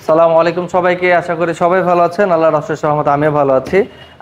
সালামু আলাইকুম সবাইকে। আশা করি সবাই ভালো আছেন। আল্লাহর অশেষ রহমতে আমিও ভালো আছি।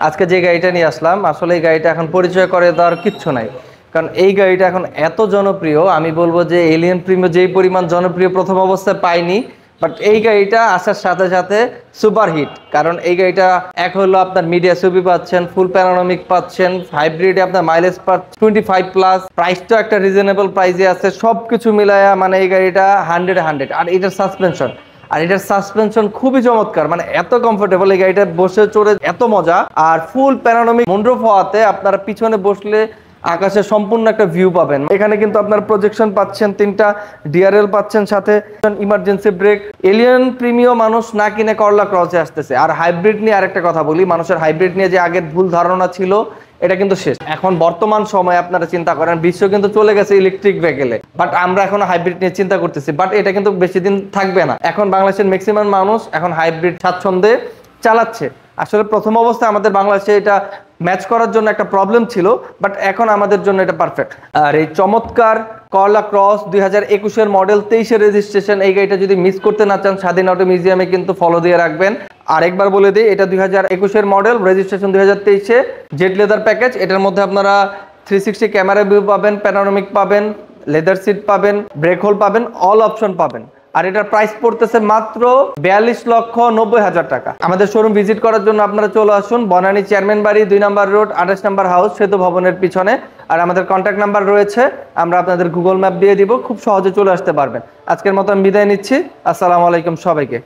আজকে যে গাড়িটা নিয়ে আসলাম, আসলে এই গাড়িটা এখন পরিচয় করে দেওয়ার কিচ্ছু নাই, কারণ এই গাড়িটা এখন এত জনপ্রিয়। আমি বলবো যে এলিয়ন প্রিমিও যেই পরিমাণ জনপ্রিয় প্রথম অবস্থায় পাইনি, বাট এই গাড়িটা আসার সাথে সাথে সুপার হিট। কারণ এই গাড়িটা এক হলো আপনার মিডিয়া সুবি পাচ্ছেন, ফুল প্যানোরামিক পাচ্ছেন, হাইব্রিডে আপনার মাইলেজ পাচ্ছেন 25+, প্রাইসটাও একটা রিজনেবল প্রাইসে আছে। সব কিছু মিলায়া মানে এই গাড়িটা 100 আর এটার সাসপেনশন খুবই চমৎকার, মানে এত কমফোর্টেবল। এই গাড়িটা বসে চড়ে এত মজা। আর ফুল প্যানোরামিক মুন্ড্রোফ হওয়াতে আপনারা পিছনে বসলে আকাশে সম্পূর্ণ একটা ভিউ পাবেন। এখানে কিন্তু আপনার প্রজেকশন পাচ্ছেন, 3টা ডিআরএল পাচ্ছেন, সাথে ইমার্জেন্সি ব্রেক। এলিয়ন প্রিমিও মানুষ না কিনে করলা ক্রসে আসতেছে। আর হাইব্রিড নিয়ে আরেকটা কথা বলি, মানুষের হাইব্রিড নিয়ে যে আগের ভুল ধারণা ছিল এটা কিন্তু শেষ। এখন বর্তমান সময়ে আপনারা চিন্তা করেন, বিশ্ব কিন্তু চলে গেছে ইলেকট্রিক ভেহিকেলে, বাট আমরা এখন হাইব্রিড নিয়ে চিন্তা করতেছি। বাট এটা কিন্তু বেশি দিন থাকবে না। এখন বাংলাদেশের ম্যাক্সিমাম মানুষ এখন হাইব্রিড স্বাচ্ছন্দ্যে চালাচ্ছে। আসলে প্রথম অবস্থায় আমাদের বাংলাদেশে এটা ম্যাচ করার জন্য একটা প্রবলেম ছিল, বাট এখন আমাদের জন্য এটা পারফেক্ট। আর এই চমৎকার করলা ক্রস 2021-এর মডেল, 23-এর রেজিস্ট্রেশন, এই গাড়িটা যদি মিস করতে না চান, স্বাধীন অটো মিউজিয়ামে কিন্তু ফলো দিয়ে রাখবেন। আরেকবার বলে দিই, এটা 2021-এর মডেল, রেজিস্ট্রেশন 2023-এ, জেড লেদার প্যাকেজ। এটার মধ্যে আপনারা 360 ক্যামেরা ভিউ পাবেন, প্যানোরামিক পাবেন, লেদার সিট পাবেন, ব্রেক হোল পাবেন, অল অপশন পাবেন। আর এটার প্রাইস পড়তেছে মাত্র 42,90,000 টাকা। আমাদের শোরুম ভিজিট করার জন্য আপনারা চলে আসুন বনানী চেয়ারম্যান বাড়ি, 2 নম্বর রোড, 28 নম্বর হাউস, সেতু ভবনের পিছনে। আর আমাদের কন্ট্যাক্ট নাম্বার রয়েছে, আমরা আপনাদের গুগল ম্যাপ দিয়ে দিব, খুব সহজে চলে আসতে পারবেন। আজকের মতো আমি বিদায় নিচ্ছি। আসসালামু আলাইকুম সবাইকে।